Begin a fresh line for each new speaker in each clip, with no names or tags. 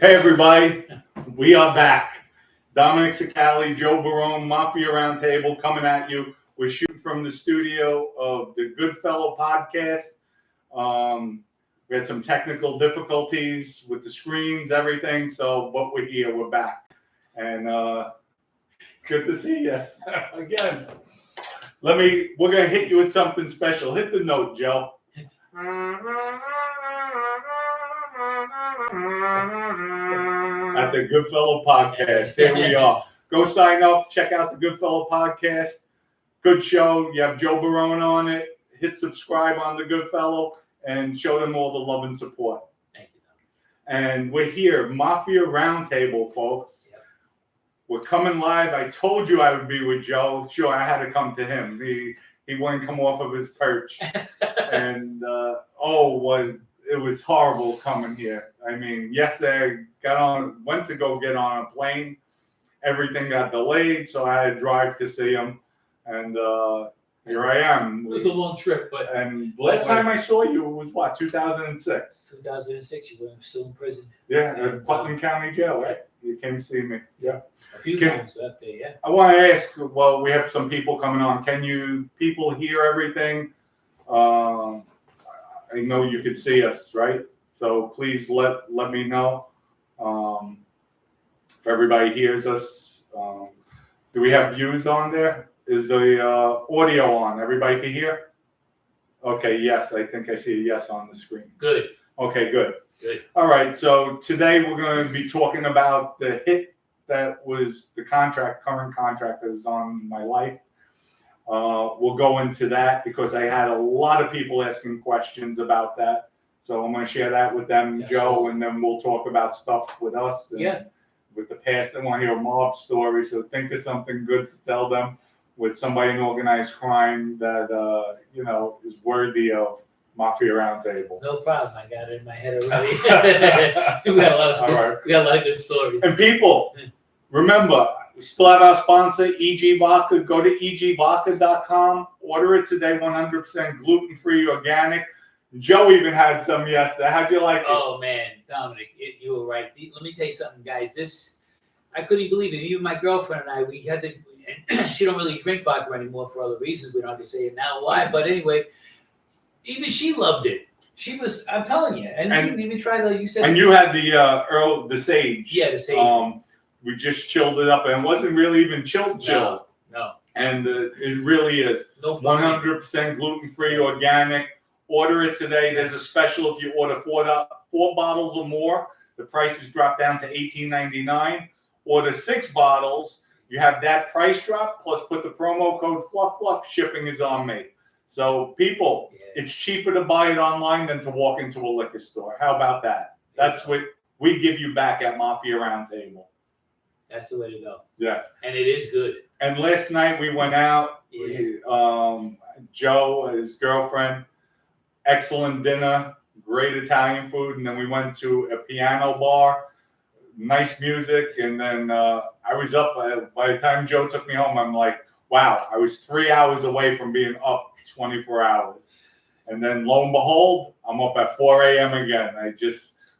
Hey everybody, we are back. Dominick Cicale, Joe Barone, Mafia Roundtable coming at you. We're shooting from the studio of the Goodfellow podcast. We had some technical difficulties with the screens, everything. So, but we're here, we're back. And it's good to see you again. We're going to hit you with something special. Hit the note, Joe. At the Goodfellow podcast. Here we are. Go sign up. Check out the Goodfellow podcast. Good show. You have Joe Barone on it. Hit subscribe on the Goodfellow and show them all the love and support.
Thank you.
And we're here, Mafia Roundtable, folks.
Yep.
We're coming live. I told you I would be with Joe. Sure, I had to come to him. He wouldn't come off of his perch. And it was horrible coming here. I mean, yesterday went to go get on a plane. Everything got delayed, so I had to drive to see him. And here I am.
It was a long trip, but...
And last time I saw you was what, 2006?
2006, you were still in prison.
Yeah, in Putnam County Jail, right? You came to see me. Yeah.
A few times up there, yeah.
I want to ask, well, we have some people coming on. Can you people hear everything? I know you can see us, right? So please let me know if everybody hears us. Do we have views on there? Is the audio on? Everybody can hear? Okay, yes. I think I see a yes on the screen.
Good.
Okay, good.
Good.
All right, so today we're going to be talking about the hit that was the current contract that was on my life. We'll go into that because I had a lot of people asking questions about that. So I'm going to share that with them, yes, Joe, and then we'll talk about stuff with us and with the past. They want to hear a mob story, so think of something good to tell them with somebody in organized crime that, is worthy of Mafia Roundtable.
No problem. I got it in my head already. we got a lot of good stories.
And people, remember, we still have our sponsor, EG Vodka. Go to egvodka.com. Order it today, 100% gluten-free, organic. Joe even had some yesterday. How'd you like it?
Oh, man, Dominic, you were right. Let me tell you something, guys. I couldn't believe it. Even my girlfriend and I, we had to, and she don't really drink vodka anymore for other reasons. We don't have to say it now why. But anyway, even she loved it. She was, I'm telling you. And you didn't even try the, you said.
And you had the sage.
Yeah, the sage.
We just chilled it up, and it wasn't really even chilled.
No.
And it really is 100% gluten-free, organic. Order it today. There's a special if you order four bottles or more. The price is dropped down to $18.99. Order 6 bottles. You have that price drop, plus put the promo code FLUFF. Shipping is on me. So, people, it's cheaper to buy it online than to walk into a liquor store. How about that? That's what we give you back at Mafia Roundtable.
That's the way to go.
Yes.
And it is good.
And last night we went out. Joe, his girlfriend, excellent dinner, great Italian food. And then we went to a piano bar, nice music. And then I was up. By the time Joe took me home, I'm like, wow, I was 3 hours away from being up 24 hours. And then lo and behold, I'm up at 4 a.m. again.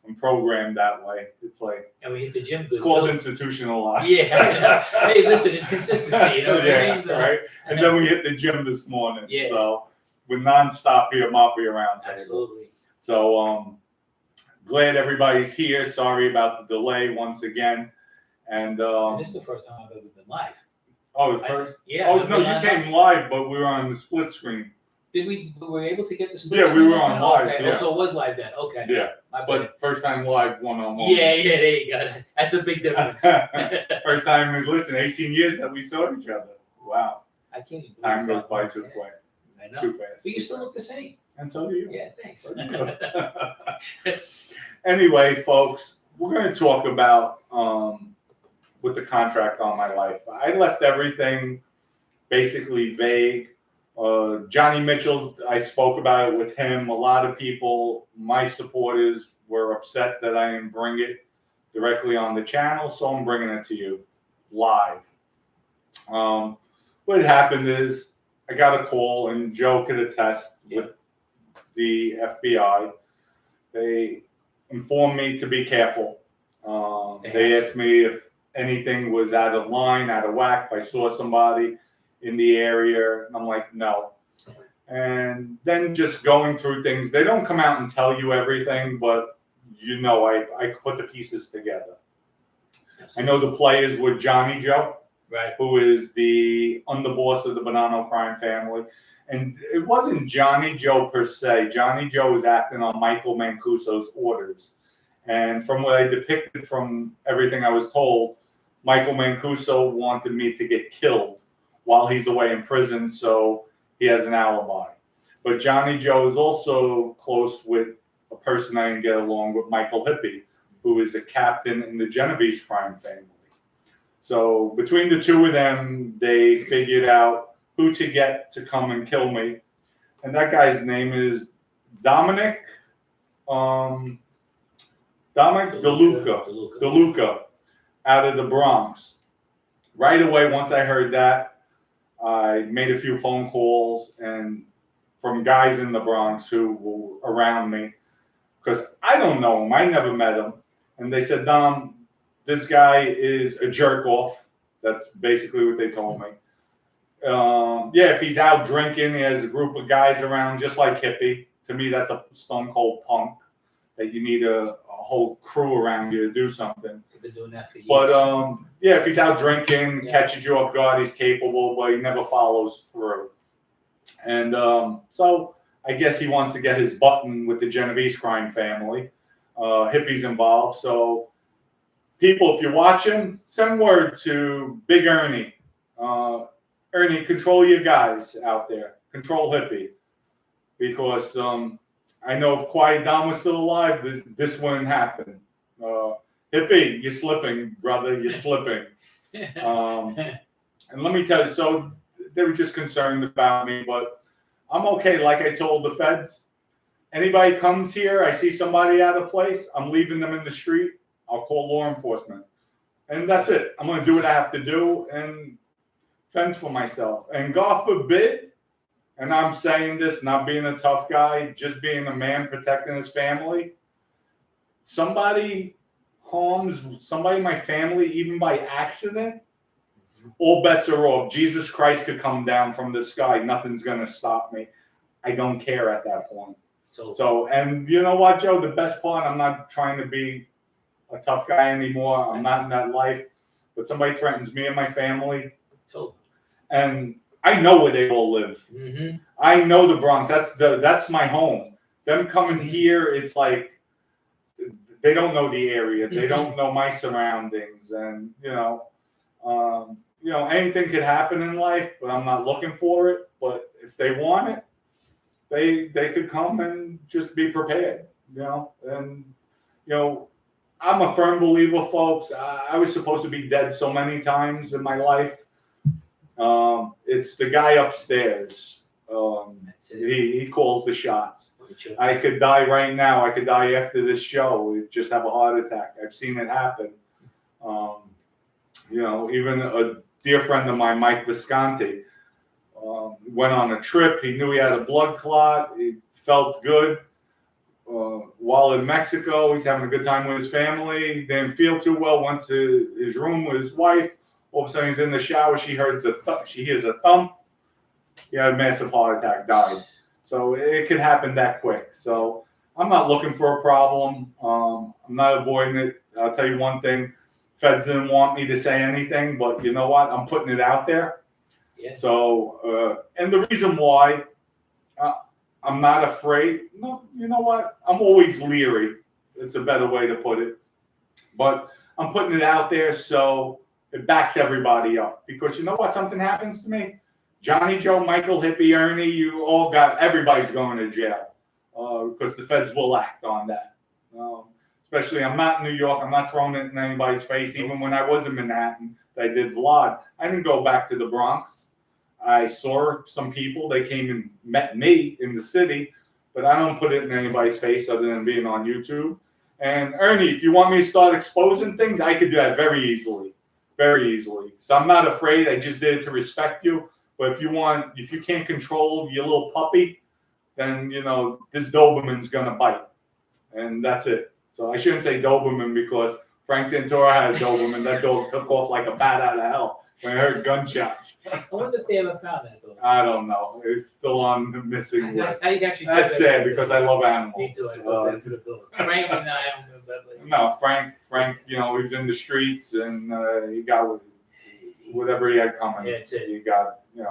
I'm programmed that way. It's like,
and we hit the gym.
It's called institutionalized.
Yeah. Hey, listen, it's consistency. You know what I mean?
Right. And then we hit the gym this morning.
Yeah.
So we're nonstop here, Mafia Roundtable.
Absolutely.
So glad everybody's here. Sorry about the delay once again. And
this is the first time I've ever been live.
Oh, the first?
Yeah.
No, you came live, but we were on the split screen.
Did we? Were we able to get the split?
Yeah, we were on live.
Okay.
Yeah.
So it was live then. Okay.
Yeah. But first time live one-on-one.
Yeah, there you go. That's a big difference.
First time, listen, 18 years that we saw each other. Wow.
I can't even believe
time goes by too quick.
I know.
Too fast.
But you still look the same.
And so do you.
Yeah, thanks.
Anyway, folks, we're going to talk about with the contract on my life. I left everything basically vague. Johnny Mitchell, I spoke about it with him. A lot of people, my supporters, were upset that I didn't bring it directly on the channel, so I'm bringing it to you live. What happened is I got a call, and Joe could attest with the FBI. They informed me to be careful. They asked me if anything was out of line, out of whack, if I saw somebody in the area, and I'm like, no. And then just going through things, they don't come out and tell you everything, but I put the pieces together. I know the players with Johnny Joe,
right,
who is the underboss of the Bonanno crime family. And it wasn't Johnny Joe per se. Johnny Joe was acting on Michael Mancuso's orders. And from what I depicted from everything I was told, Michael Mancuso wanted me to get killed while he's away in prison, so he has an alibi. But Johnny Joe is also close with a person I didn't get along with, Michael Hippie, who is a captain in the Genovese crime family. So between the two of them, they figured out who to get to come and kill me. And that guy's name is Dominick DeLuca out of the Bronx. Right away, once I heard that, I made a few phone calls and from guys in the Bronx who were around me, because I don't know him. I never met him. And they said, Dom, this guy is a jerk off. That's basically what they told me. If he's out drinking, he has a group of guys around, just like Hippie. To me, that's a stone cold punk that you need a whole crew around you to do something.
I've been doing that for years.
But if he's out drinking, catches you off guard, he's capable, but he never follows through. And so I guess he wants to get his button with the Genovese crime family. Hippie's involved. So people, if you're watching, send word to Big Ernie. Ernie, control your guys out there. Control Hippie. Because I know if Quiet Dom was still alive, this wouldn't happen. Hippie, you're slipping, brother. You're slipping. And let me tell you, so they were just concerned about me, but I'm okay. Like I told the feds, anybody comes here, I see somebody out of place, I'm leaving them in the street. I'll call law enforcement. And that's it. I'm going to do what I have to do and fend for myself. And God forbid, and I'm saying this, not being a tough guy, just being a man protecting his family, somebody harms somebody in my family, even by accident, all bets are off. Jesus Christ could come down from the sky. Nothing's going to stop me. I don't care at that point. So, and you know what, Joe? The best part, I'm not trying to be a tough guy anymore. I'm not in that life. But somebody threatens me and my family. And I know where they all live. Mm-hmm. I know the Bronx. That's my home. Them coming here, it's like they don't know the area. They don't know my surroundings. And, anything could happen in life, but I'm not looking for it. But if they want it, they could come and just be prepared, And, I'm a firm believer, folks. I was supposed to be dead so many times in my life. It's the guy upstairs. He calls the shots. I could die right now. I could die after this show. Just have a heart attack. I've seen it happen. Even a dear friend of mine, Mike Visconti, went on a trip. He knew he had a blood clot. He felt good. While in Mexico, he's having a good time with his family. He didn't feel too well. Went to his room with his wife. All of a sudden, he's in the shower. She hears a thump. He had a massive heart attack. Died. So it could happen that quick. So I'm not looking for a problem. I'm not avoiding it. I'll tell you one thing. Feds didn't want me to say anything, but you know what? I'm putting it out there. Yeah. So, and the reason why I'm not afraid. No, you know what? I'm always leery. It's a better way to put it. But I'm putting it out there so it backs everybody up. Because you know what? Something happens to me. Johnny Joe, Michael Hippie, Ernie, everybody's going to jail. Because the feds will act on that. Especially, I'm not in New York. I'm not throwing it in anybody's face. Even when I was in Manhattan, I did Vlad. I didn't go back to the Bronx. I saw some people. They came and met me in the city, but I don't put it in anybody's face other than being on YouTube. And Ernie, if you want me to start exposing things, I could do that very easily. Very easily. So I'm not afraid. I just did it to respect you. But if you can't control your little puppy, then, this Doberman's going to bite. And that's it. So I shouldn't say Doberman because Frank Santora had a Doberman. That dog took off like a bat out of hell when I heard gunshots.
I wonder if they ever found that dog.
I don't know. It's still on the missing list.
I actually
That's sad because I love animals.
Me too. I feel bad for the dog. Frank, no, I don't know that.
No, Frank, he was in the streets and he got whatever he had coming.
Yeah, that's it.
He got, he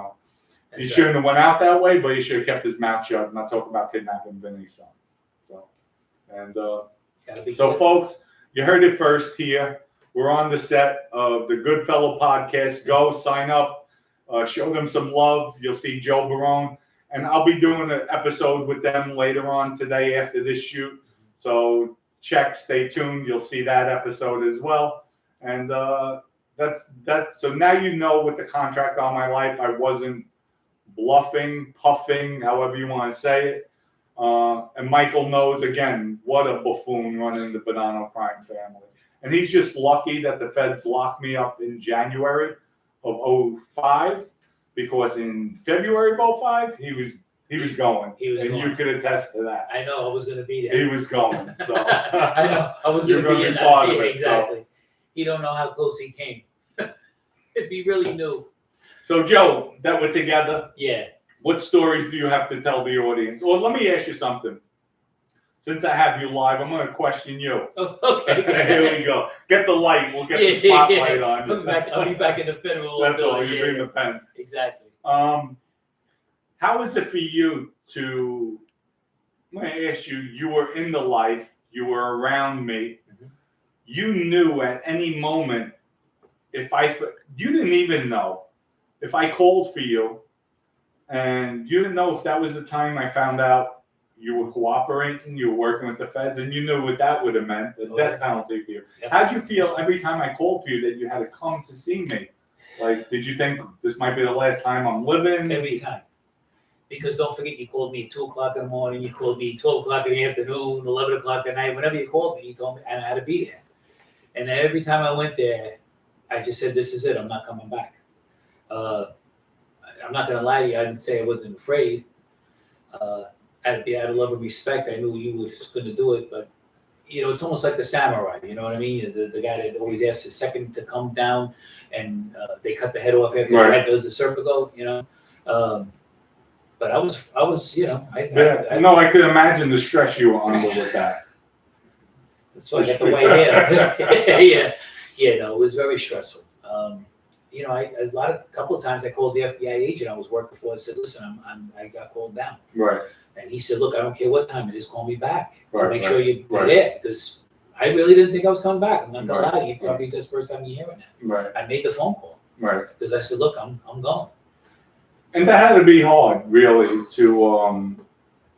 That's
shouldn't have went out that way, but he should have kept his mouth shut. I'm not talking about kidnapping Vinny's son. So folks, you heard it first here. We're on the set of the Goodfellow podcast. Go sign up, show them some love. You'll see Joe Barone, and I'll be doing an episode with them later on today after this shoot. So stay tuned. You'll see that episode as well. And that's so now you know with the contract on my life, I wasn't bluffing, puffing, however you want to say it. And Michael knows, again, what a buffoon running the Bonanno crime family. And he's just lucky that the feds locked me up in January of 2005, because in February of 2005, he was going. And you could attest to that.
I know I was going to be there.
He was going. So
I know I was going to be in that.
Part of it,
exactly.
So.
You don't know how close he came. If he really knew.
So Joe, that we're together.
Yeah.
What stories do you have to tell the audience? Well, let me ask you something. Since I have you live, I'm going to question you.
Oh, okay.
Here we go. Get the light. We'll get the spotlight on you.
I'll be back in the federal.
That's all. You bring the pen.
Exactly.
How is it for you to? I'm going to ask you. You were in the life. You were around me. Mm-hmm. You knew at any moment you didn't even know if I called for you, and you didn't know if that was the time I found out you were cooperating, you were working with the feds, and you knew what that would have meant, the death penalty for you. Yep. How'd you feel every time I called for you that you had to come to see me? Like, did you think this might be the last time I'm living?
Every time. Because don't forget, you called me at 2 o'clock in the morning, you called me 12 o'clock in the afternoon, 11 o'clock at night. Whenever you called me, you told me I had to be there. And every time I went there, I just said, this is it. I'm not coming back. I'm not going to lie to you. I didn't say I wasn't afraid. Out of love and respect, I knew you were going to do it. But, it's almost like the samurai. You know what I mean? The guy that always asks his second to come down, and they cut the head off after the head does the serpico, But I was,
I could imagine the stress you were under with that.
That's why I got the white hair. Yeah, it was very stressful. A couple of times I called the FBI agent I was working for and said, listen, I got called down.
Right.
And he said, look, I don't care what time it is, call me back to make sure you're
right.
there, because I really didn't think I was coming back. I'm not going to lie to you. Probably that's the first time you're hearing that.
Right.
I made the phone call.
Right.
Because I said, look, I'm going.
And that had to be hard, really, to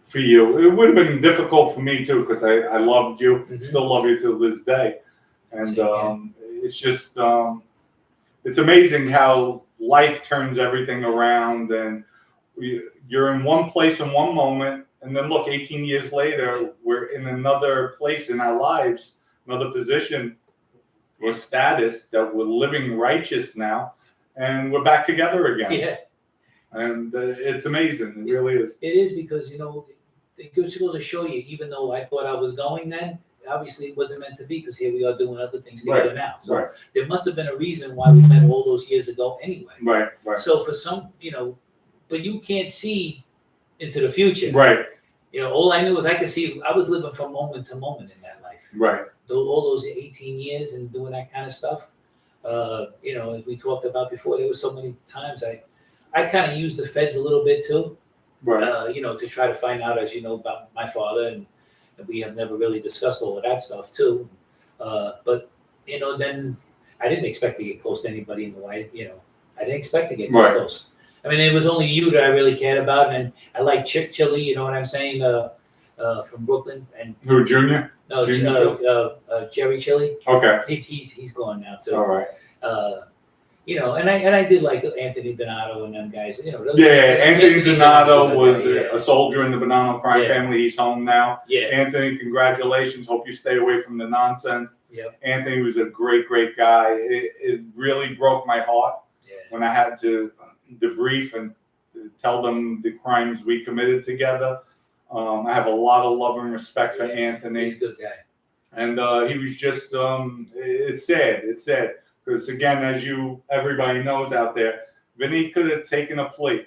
for you. It would have been difficult for me, too, because I loved you, still love you to this day. And it's just, it's amazing how life turns everything around, and you're in one place in one moment, and then look, 18 years later, we're in another place in our lives, another position or status that we're living righteous now, and we're back together again.
Yeah.
And it's amazing. It really is.
It is, because, it goes to show you, even though I thought I was going then, obviously it wasn't meant to be, because here we are doing other things together now. So there must have been a reason why we met all those years ago anyway.
Right.
So for some, but you can't see into the future.
Right.
All I knew was I could see, I was living from moment to moment in that life.
Right.
All those 18 years and doing that kind of stuff. As we talked about before, there were so many times I kind of used the feds a little bit too.
Right.
To try to find out, as you know, about my father, and we have never really discussed all of that stuff too. But then I didn't expect to get close to anybody in the White. I didn't expect to get close. I mean, it was only you that I really cared about, and I like Chick Chili. You know what I'm saying? From Brooklyn. And
who, Junior?
No, Jerry Chili.
Okay.
He's gone now too.
All right.
And I did like Anthony Donato and them guys.
Anthony Donato was a soldier in the Bonanno crime family. He's home now.
Yeah.
Anthony, congratulations. Hope you stay away from the nonsense.
Yeah.
Anthony was a great, great guy. It really broke my heart when I had to debrief and tell them the crimes we committed together. I have a lot of love and respect for Anthony.
He's a good guy.
And he was just, it's sad. It's sad. Because, again, as everybody knows out there, Vinny could have taken a plea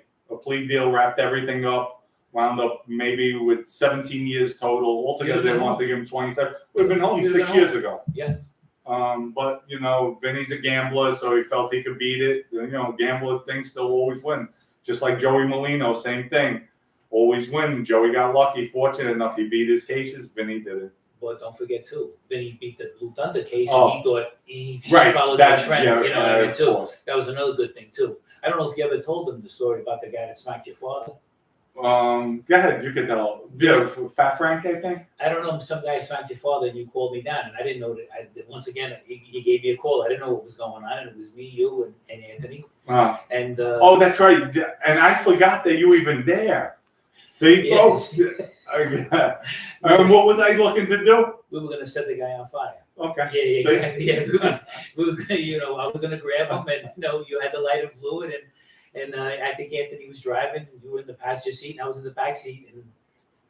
deal, wrapped everything up, wound up maybe with 17 years total. Altogether, they wanted to give him 27. Would have been home 6 years ago.
Yeah.
But, Vinny's a gambler, so he felt he could beat it. Gambler things still always win. Just like Joey Molino, same thing. Always win. Joey got lucky, fortunate enough. He beat his cases. Vinny didn't.
But don't forget, too, Vinny beat the Blue Thunder case, and he thought he followed
that
trend, too.
Course.
That was another good thing, too. I don't know if you ever told them the story about the guy that smacked your father.
Go ahead, you could tell. Yeah, Fat Frank, I think.
I don't know. Some guy smacked your father, and you called me down, and I didn't know that. Once again, he gave me a call. I didn't know what was going on, and it was me, you, and Anthony. And
that's right. And I forgot that you were even there. See, folks. And what was I looking to do?
We were going to set the guy on fire.
Okay.
Yeah, exactly. Yeah, we were gonna, I was going to grab him, and you had the lighter fluid, and I think Anthony was driving, and you were in the passenger seat, and I was in the back seat, and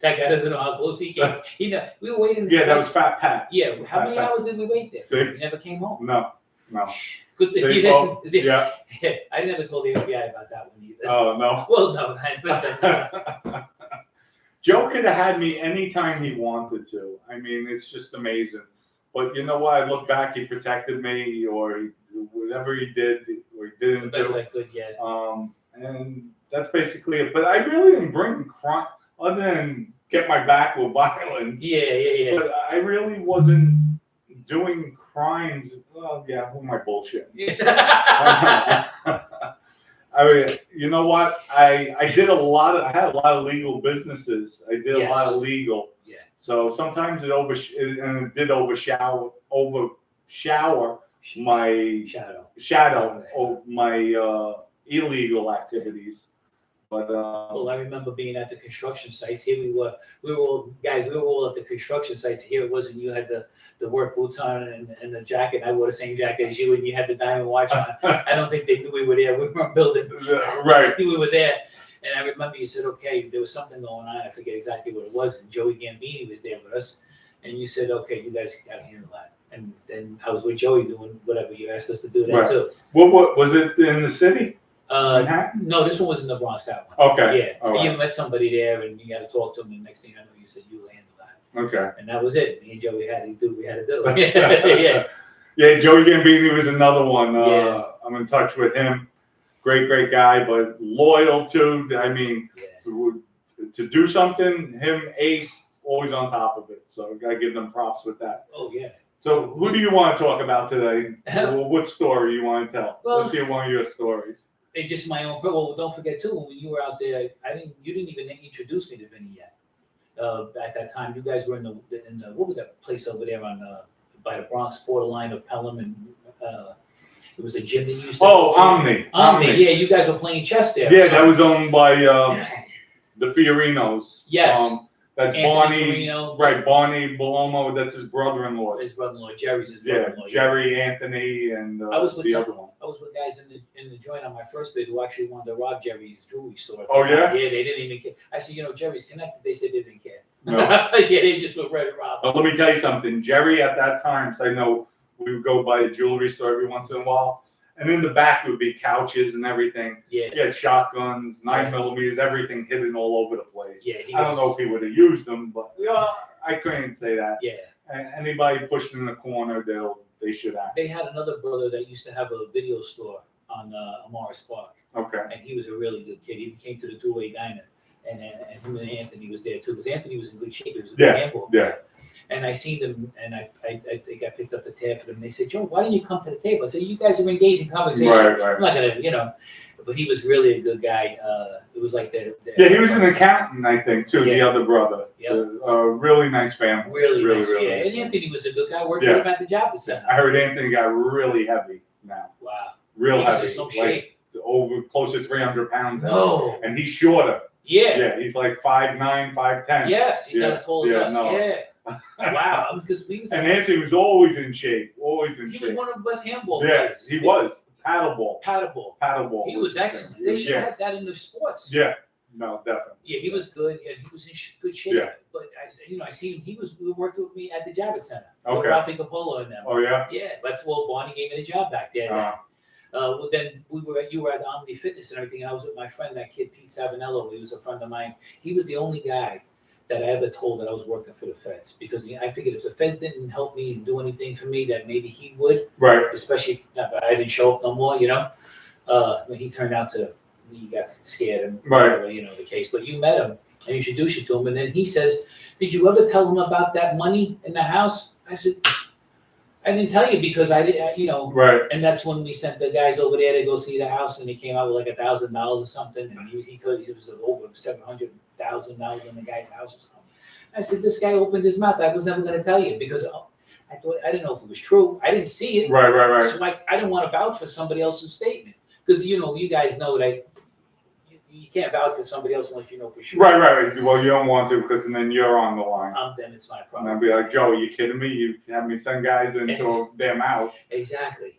that guy doesn't know how close he came. We were waiting.
Yeah, that was Fat Pat.
Yeah, how many hours did we wait there?
See?
He never came home.
No.
Good thing.
Yeah.
I never told the FBI about that one either.
Oh, no.
Well, no, I never said that.
Joe could have had me anytime he wanted to. I mean, it's just amazing. But you know what? I look back, he protected me, or whatever he did, or he didn't
the best
do.
I could, yeah.
And that's basically it. But I really didn't bring crime, other than get my back with violence.
Yeah.
But I really wasn't doing crimes. Well, yeah, who am I bullshitting? I mean, you know what? I had a lot of legal businesses. I did a lot of legal.
Yeah.
So sometimes it did overshadow my shadow of my illegal activities. But
well, I remember being at the construction sites. Here we were all at the construction sites. Here it wasn't. You had the work boots on and the jacket. I wore the same jacket as you, and you had the diamond watch on. I don't think they knew we were there. We weren't building.
Right.
We were there, and I remember you said, "Okay, there was something going on. I forget exactly what it was." And Joey Gambini was there with us, and you said, "Okay, you guys got to handle that." And then I was with Joey doing whatever you asked us to do that too.
What was it in the city?
No, this one was in the Bronx. That one.
Okay.
Yeah. Right. You met somebody there, and you got to talk to them. And the next thing I know, you said you will handle that.
Okay.
And that was it. Me and Joey had to do. We had to do it. Yeah.
Yeah. Joey Gambini was another one.
Yeah.
I'm in touch with him. Great guy, but loyal too. I mean, to do something, him Ace always on top of it. So I gotta give them props with that.
Oh yeah.
So who do you want to talk about today? What story you want to tell?
Well,
let's hear one of your stories.
It's just my own. Well, don't forget too, when you were out there, you didn't even introduce me to Vinny yet. At that time, you guys were in the what was that place over there on by the Bronx borderline of Pelham, and it was a gym that you used to.
Oh, Omni.
Yeah, you guys were playing chess there.
Yeah, that was owned by the Fiorinos.
Yes.
That's
Anthony
Barney,
Fiorino.
right? Barney Balomo, that's his brother-in-law.
Jerry's his brother-in-law.
Yeah, Jerry, Anthony, and
I was with
the other one.
I was with guys in the joint on my first bid who actually wanted to rob Jerry's jewelry store.
Oh yeah?
Yeah, they didn't even care. I said, Jerry's connected. They said they didn't care.
No.
Yeah, they just were ready to rob.
Let me tell you something. Jerry at that time, so I know we would go by a jewelry store every once in a while, and in the back would be couches and everything.
Yeah.
He had shotguns, 9mm, everything hidden all over the place.
Yeah.
I don't know if he would have used them, but I couldn't say that.
Yeah.
And anybody pushed in the corner, they should act.
They had another brother that used to have a video store on Morris Park.
Okay.
And he was a really good kid. He came to the two-way diner, and him and Anthony was there too, because Anthony was in good shape. He was a good handball player. And I seen them, and I think I picked up the tab for them. And they said, "Joe, why don't you come to the table?" I said, "You guys are engaged in conversation.
Right.
I'm not gonna, But he was really a good guy. It was like
he was an accountant, I think, too. The other brother.
Yeah.
Really nice family.
Really nice.
Really
And
nice
Anthony was a good guy working with him at the job center.
I heard Anthony got really heavy now.
Wow.
Real
he
heavy.
Was in some shape.
Over close to 300 pounds.
No.
And he's shorter.
Yeah.
Yeah, he's like 5'9", 5'10".
Yes, he's not as tall as us.
No.
Yeah. Wow. Because
and Anthony was always in shape.
He was one of the best handball
players.
He
was. Paddleball.
He was excellent. They should have had that in the sports.
Yeah. No, definitely.
Yeah, he was good. Yeah, he was in good shape.
Yeah.
But I seen him. He worked with me at the Javits Center.
Okay.
With Ralphie Capola and them.
Oh yeah.
Yeah, that's well. Bonnie gave me the job back there. Well, then you were at Omni Fitness and everything. And I was with my friend, that kid Pete Savinello. He was a friend of mine. He was the only guy that I ever told that I was working for the feds, because I figured if the feds didn't help me and do anything for me, that maybe he would.
Right.
Especially if I didn't show up no more, when he turned out to, he got scared and whatever, the case. But you met him and you introduced you to him, and then he says, "Did you ever tell him about that money in the house?" I said, "I didn't tell you because I didn't,
Right.
And that's when we sent the guys over there to go see the house, and they came out with like $1,000 or something, and he told you it was over $700,000 in the guy's house or something. I said, "This guy opened his mouth. I was never going to tell you because I didn't know if it was true. I didn't see it.
Right.
So I didn't want to vouch for somebody else's statement, because you guys know that you can't vouch for somebody else unless you know for sure.
Right. Well, you don't want to, because then you're on the line.
Then it's my
And
problem.
I'd be like, "Joe, are you kidding me? You have me send guys into a damn house."
Exactly.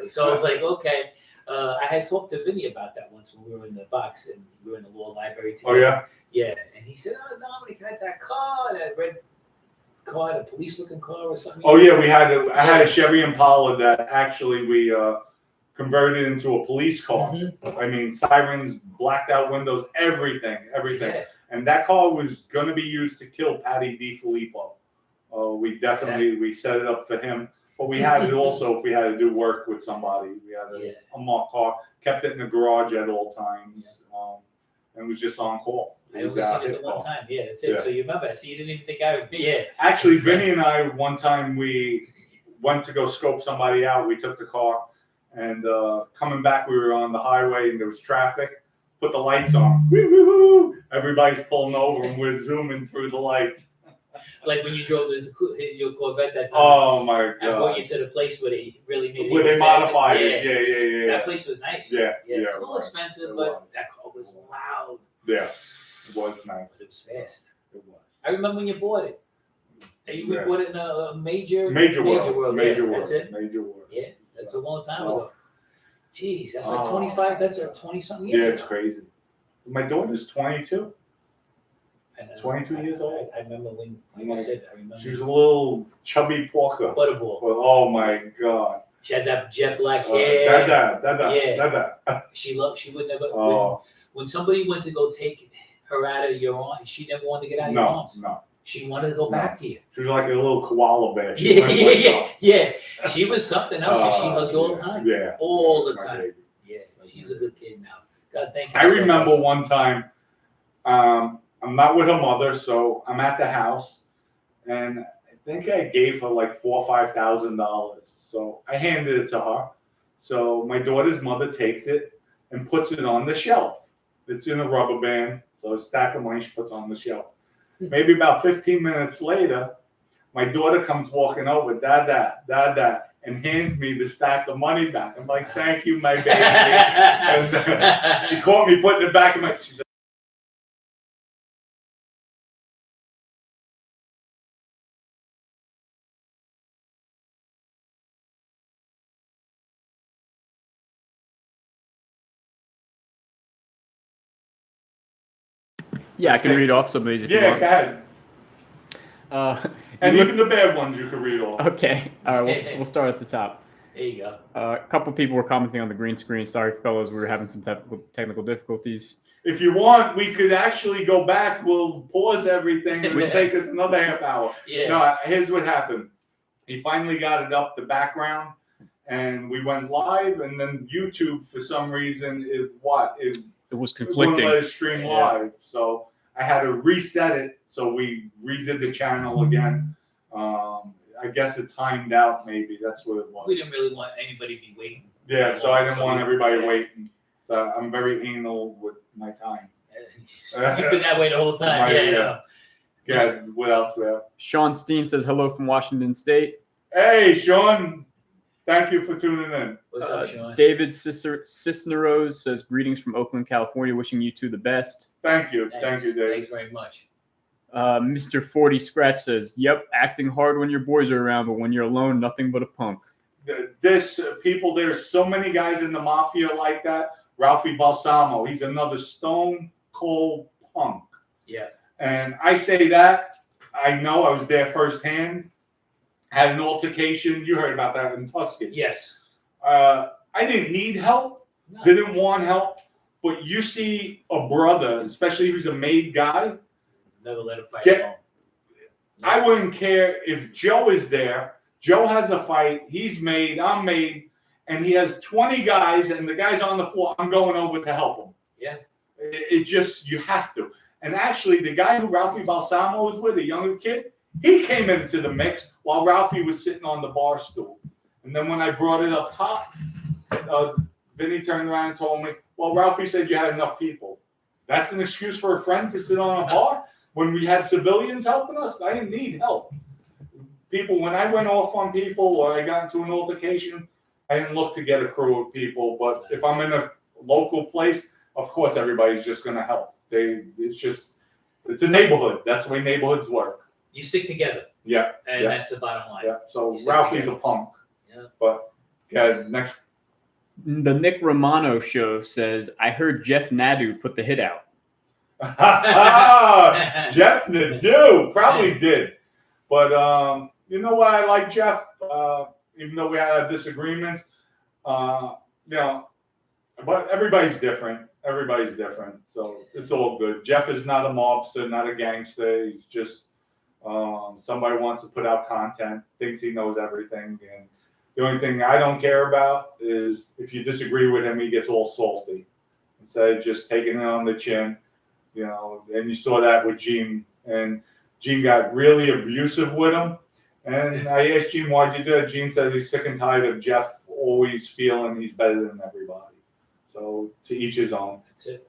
So I was like, okay. I had talked to Vinny about that once when we were in the box and we were in the law library together.
Oh yeah.
Yeah, and he said, "Oh, Dominick had that car, that red car, the police-looking car or something."
Oh yeah, I had a Chevy Impala that actually we converted into a police car.
Mm-hmm.
I mean, sirens, blacked out windows, everything.
Yeah.
And that car was going to be used to kill Patty DiFilippo. We set it up for him. But we had it also if we had to do work with somebody. We had a marked car, kept it in the garage at all times, and was just on call.
I only seen it the one time. Yeah, that's it.
Yeah.
So you remember? I see you didn't even think I would. Yeah.
Actually, Vinny and I, one time we went to go scope somebody out. We took the car, and coming back, we were on the highway and there was traffic. Put the lights on. Woo-hoo-hoo! Everybody's pulling over and we're zooming through the lights.
Like when you drove your Corvette that time.
Oh my
I brought
God.
you to the place where they really made it.
Where they
even faster.
modified it. Yeah.
That place was nice.
Yeah.
A little expensive,
It
but
was.
that car was loud.
Yeah. It was nice.
But it was fast.
It was.
I remember when you bought it. We
Yeah.
bought it in a major
World.
That's it.
Major World.
Yeah, that's a long time
Oh.
ago. Jeez, that's like 25. That's 20-something years
Yeah,
ago.
it's crazy. My daughter's 22.
I know.
22 years old.
I remember when, like
Oh
I
my-
said, I remember.
She's a little chubby porker.
Butterball.
Well, oh my God.
She had that jet black hair.
Dada.
She would never.
Oh,
When somebody went to go take her out of your arms, she never wanted to get out of your
no.
arms. She wanted to go back to you.
She was like a little koala bear. She went like,
Yeah. She was something else, and she hugged you all the time.
Yeah.
All the
My
time.
baby.
Yeah, she's a good kid now. God thank you.
I remember one time, I'm not with her mother, so I'm at the house, and I think I gave her like $4,000 or $5,000. So I handed it to her. So my daughter's mother takes it and puts it on the shelf. It's in a rubber band, so a stack of money she puts on the shelf. Maybe about 15 minutes later, my daughter comes walking over, Dada, and hands me the stack of money back. I'm like, "Thank you, my baby." And she caught me putting it back in my. She said,
Yeah, I can read off some of these if you
"Yeah,
want.
go ahead." And even the bad ones you can read off.
Okay, all right, we'll start at the top.
There you go.
A couple people were commenting on the green screen. Sorry, fellas, we were having some technical difficulties.
If you want, we could actually go back. We'll pause everything. It would take us another half hour.
Yeah.
No, here's what happened. He finally got it up, the background, and we went live. And then YouTube, for some reason,
It was
wouldn't
conflicting.
let us stream live. So I had to reset it. So we redid the channel again. I guess it timed out. Maybe that's what it was.
We didn't really want anybody to be waiting.
Yeah. So I didn't
So
want
we-
everybody
yeah.
waiting. So I'm very anal with my time.
You've been that way the whole time.
Right,
Yeah. I
yeah.
know.
Yeah. What else we have?
Sean Steen says hello from Washington State.
Hey, Sean. Thank you for tuning in.
What's up, Sean?
David Cisneros says greetings from Oakland, California. Wishing you two the best.
Thank you.
Thanks.
Thank you, Dave.
Thanks very much.
Mr. 40 Scratch says, "Yep, acting hard when your boys are around, but when you're alone, nothing but a punk."
People, there's so many guys in the Mafia like that. Ralphie Balsamo, he's another stone call punk.
Yeah.
And I say that, I know I was there firsthand. Had an altercation. You heard about that in Tuscany.
Yes.
I didn't need help,
No.
didn't want help, but you see a brother, especially if he's a made guy,
Never let him fight
Get-
alone.
I wouldn't care if Joe is there. Joe has a fight. He's made. I'm made. And he has 20 guys, and the guy's on the floor. I'm going over to help him.
Yeah.
It just, you have to. And actually, the guy who Ralphie Balsamo was with, a younger kid, he came into the mix while Ralphie was sitting on the bar stool. And then when I brought it up top, Vinny turned around and told me, well, Ralphie said you had enough people. That's an excuse for a friend to sit on a bar? When we had civilians helping us, I didn't need help. People, when I went off on people or I got into an altercation, I didn't look to get a crew of people. But if I'm in a local place, of course, everybody's just going to help. It's a neighborhood. That's the way neighborhoods work.
You stick together.
Yeah.
And
yeah.
that's the bottom line.
Yeah. So
You stick
Ralphie's
together.
a punk.
Yeah.
But yeah, next.
The Nick Romano show says, I heard Jeff Nadu put the hit out.
Jeff Nadeau probably did. But you know what? I like Jeff, even though we had our disagreements. But everybody's different. Everybody's different. So it's all good. Jeff is not a mobster, not a gangster. He's just somebody wants to put out content, thinks he knows everything. And the only thing I don't care about is if you disagree with him, he gets all salty. Instead of just taking it on the chin. And you saw that with Gene. And Gene got really abusive with him. And I asked Gene, why'd you do it? Gene said he's sick and tired of Jeff always feeling he's better than everybody. So to each his own.
That's it.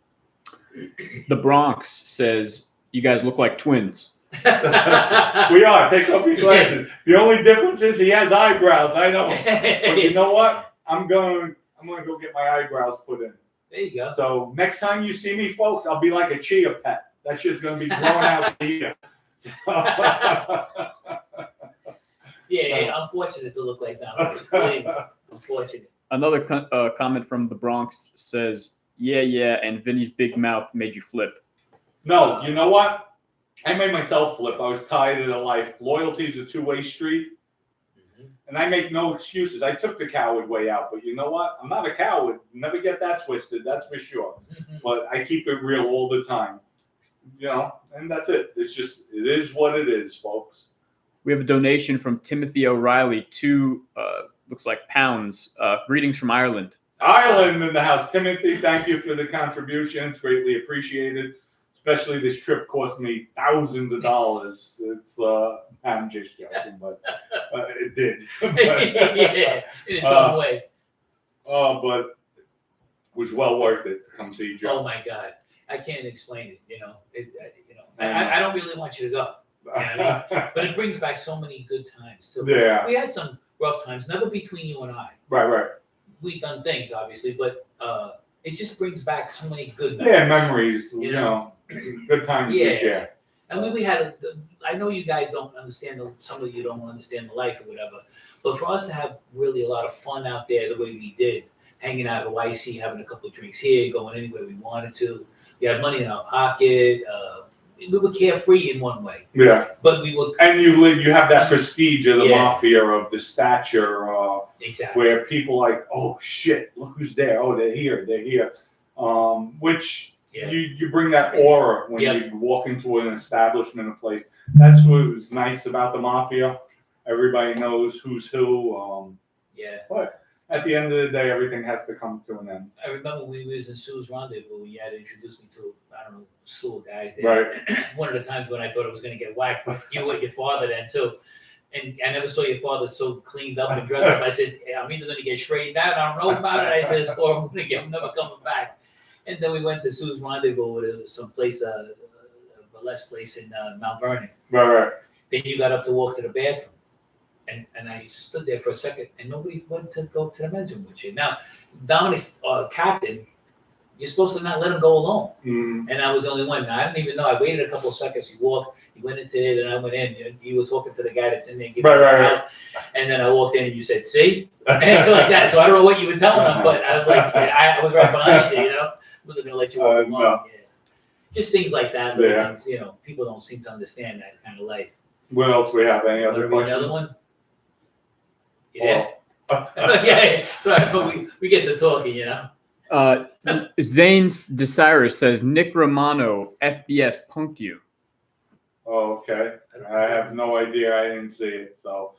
The Bronx says, you guys look like twins.
We are. Take off your glasses. The only difference is he has eyebrows. I know. But you know what? I'm going to go get my eyebrows put in.
There you go.
So next time you see me, folks, I'll be like a chia pet. That shit's going to be growing out here.
Yeah, unfortunate to look like that. Unfortunate.
Another comment from the Bronx says, yeah, and Vinny's big mouth made you flip.
No, you know what? I made myself flip. I was tired of the life. Loyalty is a two-way street. And I make no excuses. I took the coward way out. But you know what? I'm not a coward. Never get that twisted. That's for sure. But I keep it real all the time. And that's it. It is what it is, folks.
We have a donation from Timothy O'Reilly, 2 looks like pounds. Greetings from Ireland.
Ireland in the house. Timothy, thank you for the contribution. It's greatly appreciated. Especially this trip cost me thousands of dollars. I'm just joking, but it did.
Yeah, in its own way.
But it was well worth it to come see Joe.
Oh my God, I can't explain it. I don't really want you to go. But it brings back so many good times too.
Yeah.
We had some rough times, never between you and I.
Right.
We've done things, obviously, but it just brings back so many good memories.
Yeah, memories. Good times to share.
And we had, I know you guys don't understand, some of you don't understand the life or whatever, but for us to have really a lot of fun out there the way we did, hanging out at YC, having a couple of drinks here, going anywhere we wanted to. We had money in our pocket. We were carefree in one way. Yeah. But we were.
And you have that prestige of the Mafia, of the stature,
exactly.
Where people like, oh shit, look who's there. Oh, they're here. Which you bring that aura when you walk into an establishment, a place. That's what was nice about the Mafia. Everybody knows who's who. But at the end of the day, everything has to come to an end.
I remember when we was in Sue's Rendezvous, you had to introduce me to, I don't know, Sue guys there.
Right.
One of the times when I thought I was going to get whacked, you with your father then too. And I never saw your father so cleaned up and dressed up. I said, I'm either going to get straightened out, I don't know about it. I said, or I'm going to get, I'm never coming back. And then we went to Sue's Rendezvous with some place, a burlesque place in Mount Vernon.
Right.
Then you got up to walk to the bathroom. And I stood there for a second, and nobody went to go to the men's room with you. Now, Dominick's captain, you're supposed to not let him go alone. Mm. And I was the only one. Now, I didn't even know. I waited a couple of seconds. He walked. He went into it, and I went in. You were talking to the guy that's in there. Right. And then I walked in, and you said, "See?" And like that. So I don't know what you were telling him, but I was like, I was right behind you. I wasn't going to let you walk alone.
No.
just things like that. Little
Yeah.
things, people don't seem to understand that kind of life.
What else we have? Any
Want
other
to read
questions?
another one? Yeah.
Oh.
Yeah. Sorry, but we get to talking.
Zane Desirous says Nick Romano FBS punked you.
Oh, okay. I have no idea. I didn't see it. So,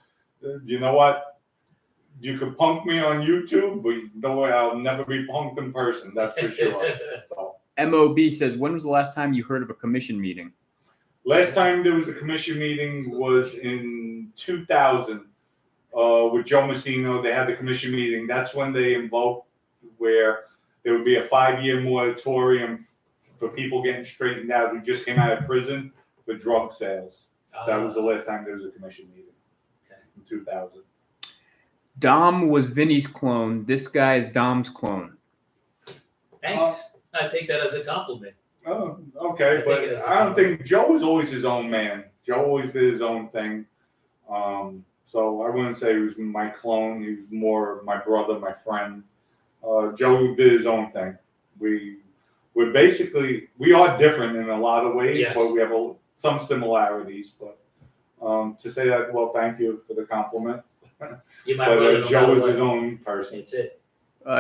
you know what? You could punk me on YouTube, but no way, I'll never be punked in person. That's for sure. So,
MOB says, when was the last time you heard of a commission meeting?
last time there was a commission meeting was in 2000 with Joe Messino. They had the commission meeting. That's when they invoked where there would be a 5-year moratorium for people getting straightened out who just came out of prison for drug sales. That was the last time there was a commission meeting.
Okay.
In 2000.
Dom was Vinny's clone. This guy is Dom's clone.
Thanks. I take that as a compliment.
Oh, okay,
I
but
take it as a
I don't
compliment.
think Joe was always his own man. Joe always did his own thing. So I wouldn't say he was my clone. He was more my brother, my friend. Joe did his own thing. We're basically, we are different in a lot of ways,
Yes.
but we have some similarities. But to say that, well, thank you for the compliment.
You're my
But
brother. No
Joe
matter
is
what.
his own person.
That's it.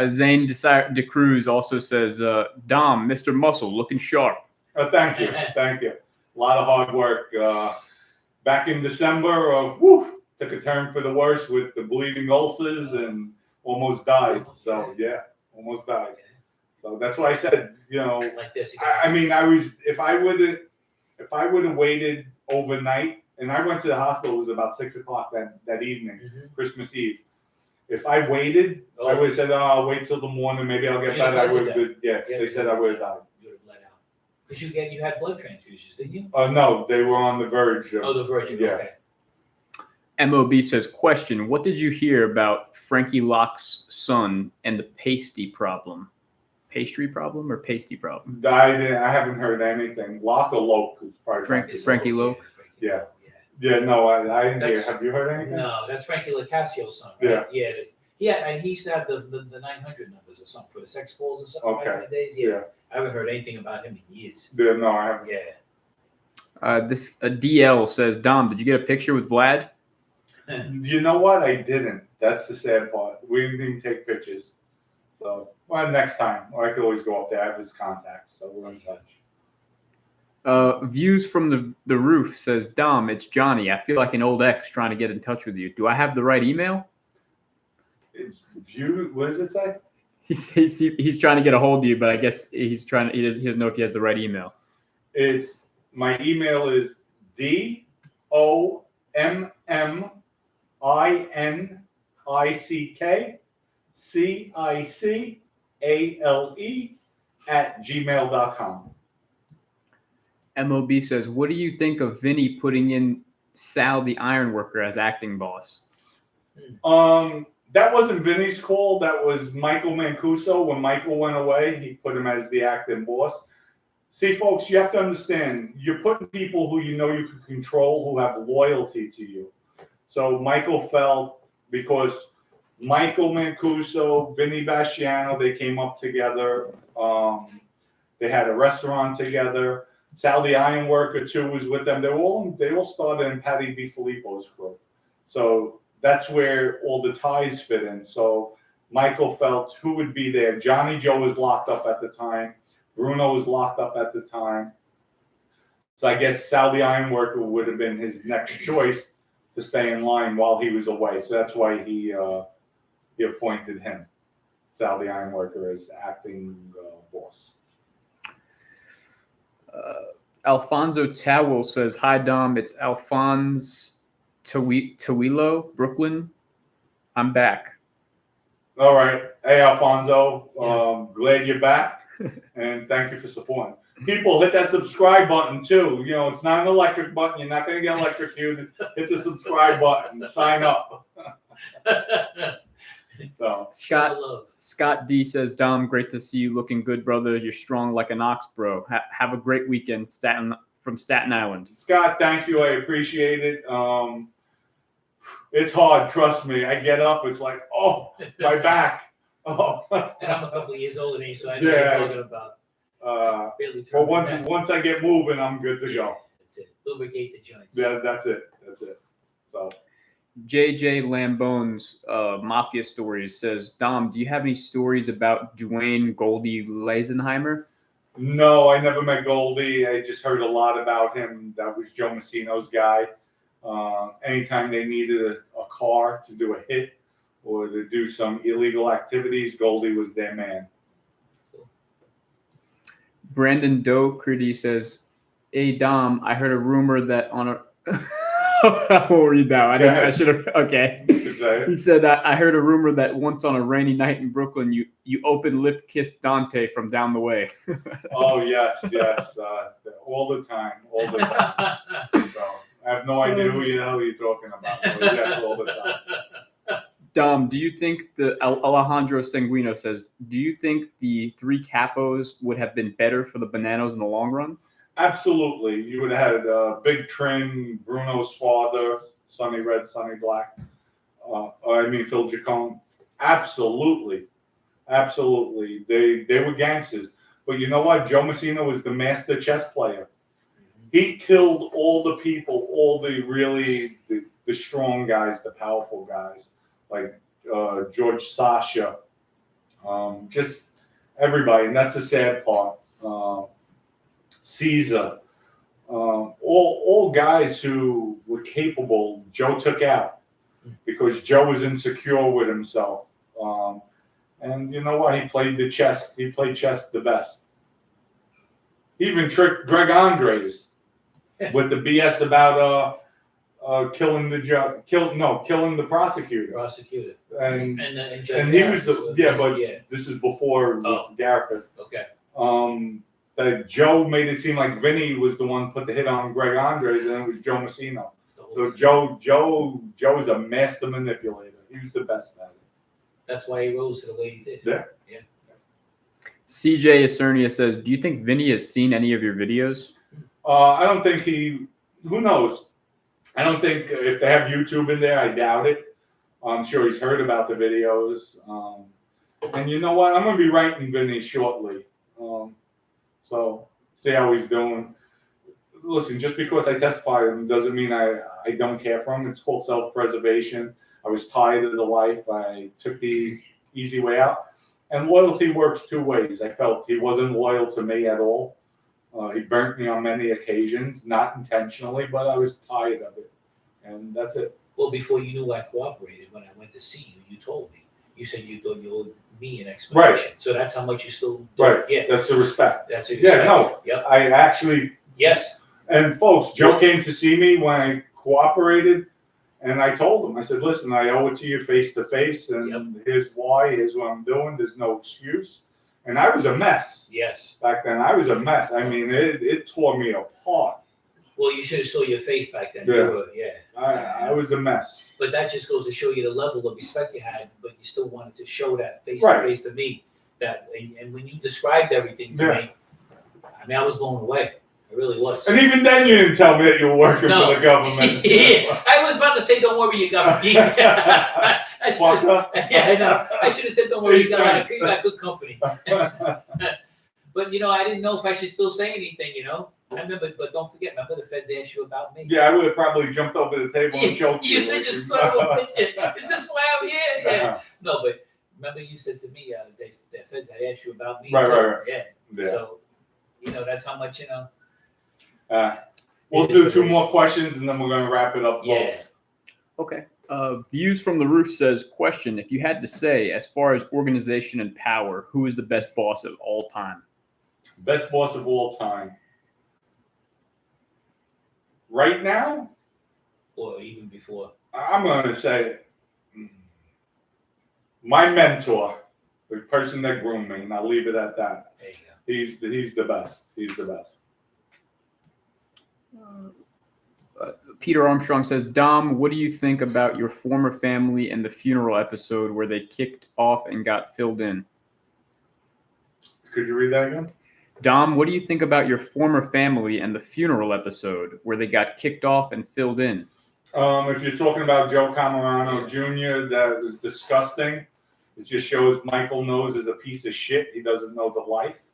Zane DeCruz also says, Dom, Mr. Muscle, looking sharp.
Thank you, thank you. A lot of hard work. Back in December, took a turn for the worse with the bleeding ulcers and almost died. So yeah, almost died. So that's why I said,
Like this.
I mean, if I would have waited overnight, and I went to the hospital, it was about 6:00 that evening,
Mhm.
Christmas Eve. If I waited, I would have said, I'll wait till the morning, maybe I'll get
You'd
better.
have
I would have
bled to
been, they said I would have died.
You would have bled out. Because you had blood transfusions, didn't you?
No, they were on the verge of.
Oh, the virgin.
Yeah.
Okay.
MOB says, question, what did you hear about Frankie Locke's son and the pasty problem? Pastry problem or pasty problem?
I haven't heard anything. Lock or Loke is probably
Frankie Loke?
Yeah. Yeah, no, I didn't hear.
That's-
Have you heard anything?
No, that's Frankie Lacasio's son. Right? Yeah. He used to have the 900 numbers or something for the sex calls or something back in the days. Yeah. I haven't heard anything about him in years.
Yeah, no, I haven't.
Yeah.
This DL says, Dom, did you get a picture with Vlad?
You know what? I didn't. That's the sad part. We didn't even take pictures. So, well, next time. I could always go up there. I have his contacts, so we're in touch.
Views from the roof says, Dom, it's Johnny. I feel like an old ex trying to get in touch with you. Do I have the right email?
What does it say?
He's trying to get a hold of you, but I guess he doesn't know if he has the right email.
My email is DOMMINCICCALE@gmail.com.
MOB says, what do you think of Vinny putting in Sal the Ironworker as acting boss?
That wasn't Vinny's call. That was Michael Mancuso. When Michael went away, he put him as the acting boss. See, folks, you have to understand, you're putting people who you know you can control, who have loyalty to you. So Michael felt, because Michael Mancuso, Vinny Basciano, they came up together. They had a restaurant together. Sal the Ironworker, too, was with them. They all started in Patty DiFilippo's crew. So that's where all the ties fit in. So Michael felt who would be there. Johnny Joe was locked up at the time. Bruno was locked up at the time. So I guess Sal the Ironworker would have been his next choice to stay in line while he was away. So that's why he appointed him, Sal the Ironworker, as acting boss.
Alfonso Towell says, hi, Dom. It's Alphonse Tawilo, Brooklyn. I'm back.
All right. Hey, Alfonso. Glad you're back. And thank you for supporting. People, hit that subscribe button, too. It's not an electric button. You're not going to get electrocuted. Hit the subscribe button. Sign up. So.
Scott D says, Dom, great to see you looking good, brother. You're strong like an ox, bro. Have a great weekend from Staten Island.
Scott, thank you. I appreciate it. It's hard, trust me. I get up, it's like, oh, my back. Oh.
And I'm a couple of years older than you, so I know what you're talking about. Barely
But
turn it back.
once I get moving, I'm good to go.
That's it. Lubricate the joints.
Yeah, that's it. So
JJ Lambone's Mafia Stories says, Dom, do you have any stories about Dwayne Goldie Leisenheimer?
no, I never met Goldie. I just heard a lot about him. That was Joe Messino's guy. Anytime they needed a car to do a hit or to do some illegal activities, Goldie was their man.
Brandon Doherty says, hey, Dom, I heard a rumor that on a... I won't read that. I should have... Okay. He said, I heard a rumor that once on a rainy night in Brooklyn, you open lip kissed Dante from down the way.
Oh, yes. All the time. So I have no idea who you're talking about. But yes, all the time.
Dom, do you think Alejandro Sanguino says, do you think the three capos would have been better for the Bonannos in the long run?
Absolutely. You would have had Big Trin, Bruno's father, Sonny Red, Sonny Black. Phil Giacone. Absolutely. They were gangsters. But you know what? Joe Messina was the master chess player. He killed all the people, all the really the strong guys, the powerful guys, like George Sasha, just everybody. And that's the sad part. Caesar, all guys who were capable, Joe took out because Joe was insecure with himself. And you know what? He played chess the best. He even tricked Greg Andres with the BS about killing the prosecutor. And he was this is before Garifas.
Okay.
That Joe made it seem like Vinny was the one who put the hit on Greg Andres, and it was Joe Messina. So Joe is a master manipulator. He was the best at it.
That's why he rose to the way he did.
Yeah.
CJ Acernia says, do you think Vinny has seen any of your videos?
I don't think who knows? I don't think if they have YouTube in there, I doubt it. I'm sure he's heard about the videos. And you know what? I'm going to be writing Vinny shortly. So see how he's doing. Listen, just because I testify him doesn't mean I don't care for him. It's called self-preservation. I was tired of the life. I took the easy way out. And loyalty works two ways. I felt he wasn't loyal to me at all. He burnt me on many occasions, not intentionally, but I was tired of it. And that's it.
Well, before you knew I cooperated, when I went to see you, you told me. You said you thought you owed me an explanation.
Right.
So that's how much you still do.
Right.
Yeah.
That's the respect.
That's the respect.
Yeah, no.
Yep.
I actually...
Yes.
And folks, Joe came to see me when I cooperated, and I told him, I said, listen, I owe it to you face to face, and here's why, here's what I'm doing, there's no excuse. And I was a mess.
Yes.
Back then, I was a mess. I mean, it tore me apart.
Well, you should have saw your face back then.
Yeah. I was a mess.
But that just goes to show you the level of respect you had, but you still wanted to show that face to face to me. And when you described everything to me, I mean, I was blown away. I really was.
And even then, you didn't tell me that you were working for the government.
Yeah, I was about to say, "Don't worry, you got me." I know. I should have said, "Don't worry, you got good company." But I didn't know if I should still say anything. I remember, but don't forget. Remember the feds asked you about me.
Yeah, I would have probably jumped over the table and choked you.
You said, "You son of a bitch! Is this why I'm here?" Yeah. No, but remember you said to me, the feds had asked you about me.
Right.
Yeah. So, that's how much
We'll do two more questions and then we're going to wrap it up, folks.
Yeah.
Okay. Views from the Roof says, question, if you had to say, as far as organization and power, who is the best boss of all time?
Best boss of all time. Right now?
Or even before?
I'm going to say my mentor, the person that groomed me, and I'll leave it at that.
There you go.
He's the best. He's the best.
Peter Armstrong says, Dom, what do you think about your former family and the funeral episode where they kicked off and got filled in?
Could you read that again?
Dom, what do you think about your former family and the funeral episode where they got kicked off and filled in?
If you're talking about Joe Camarano Jr., that was disgusting. It just shows Michael knows is a piece of shit. He doesn't know the life.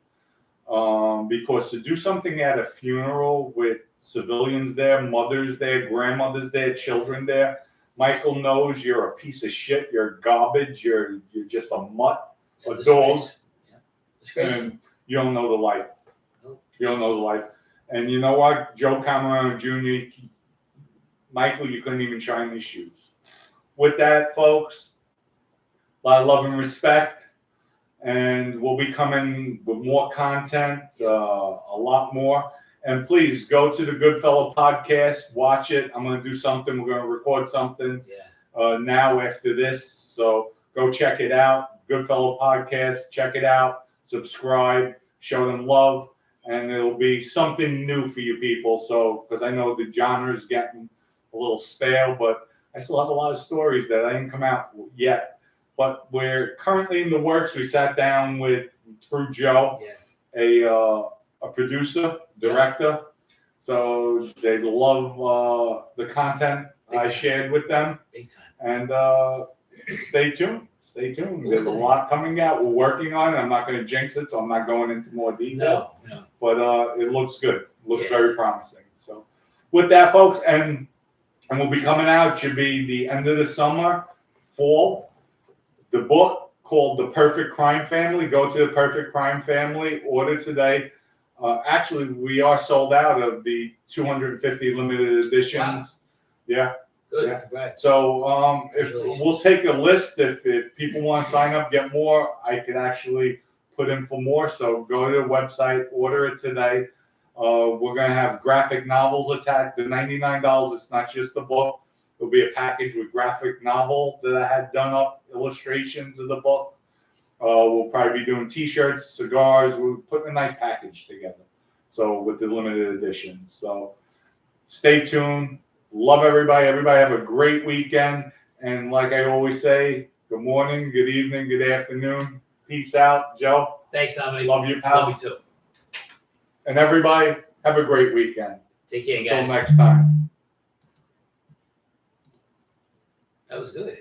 Because to do something at a funeral with civilians there, mothers there, grandmothers there, children there, Michael knows you're a piece of shit, you're garbage, you're just a mutt,
It's a
a
disgrace.
dog,
Yeah. Disgraceful.
and you don't know the life.
Nope.
You don't know the life. And you know what? Joe Cameron Jr., Michael, you couldn't even shine his shoes. With that, folks, a lot of love and respect. And we'll be coming with more content, a lot more. And please go to the Goodfellow podcast, watch it. I'm going to do something. We're going to record something now after this. So go check it out. Goodfellow podcast, check it out. Subscribe, show them love. And it'll be something new for you people. So, because I know the genre is getting a little stale, but I still have a lot of stories that I didn't come out yet. But we're currently in the works. We sat down through Joe, a producer, director. So they love the content I shared with them.
Big time.
And stay tuned. Stay tuned. There's a lot coming out. We're working on it. I'm not going to jinx it, so I'm not going into more detail.
No.
But it looks good. It looks very promising. So with that, folks, and we'll be coming out. Should be the end of the summer, fall. The book called The Perfect Crime Family. Go to The Perfect Crime Family. Order today. Actually, we are sold out of the 250 limited editions.
Wow.
Yeah.
Good.
Yeah.
Congrats.
So if we'll take a list, if people want to sign up, get more, I could actually put in for more. So go to the website, order it today. We're going to have graphic novels attached. The $99, it's not just the book. There'll be a package with graphic novel that I had done up, illustrations of the book. We'll probably be doing T-shirts, cigars. We're putting a nice package together. So with the limited edition. So stay tuned. Love everybody. Everybody have a great weekend. And like I always say, good morning, good evening, good afternoon. Peace out, Joe.
Thanks, Dominic.
Love you, pal.
Love you too.
And everybody have a great weekend.
Take care, guys.
Until next time.
That was good.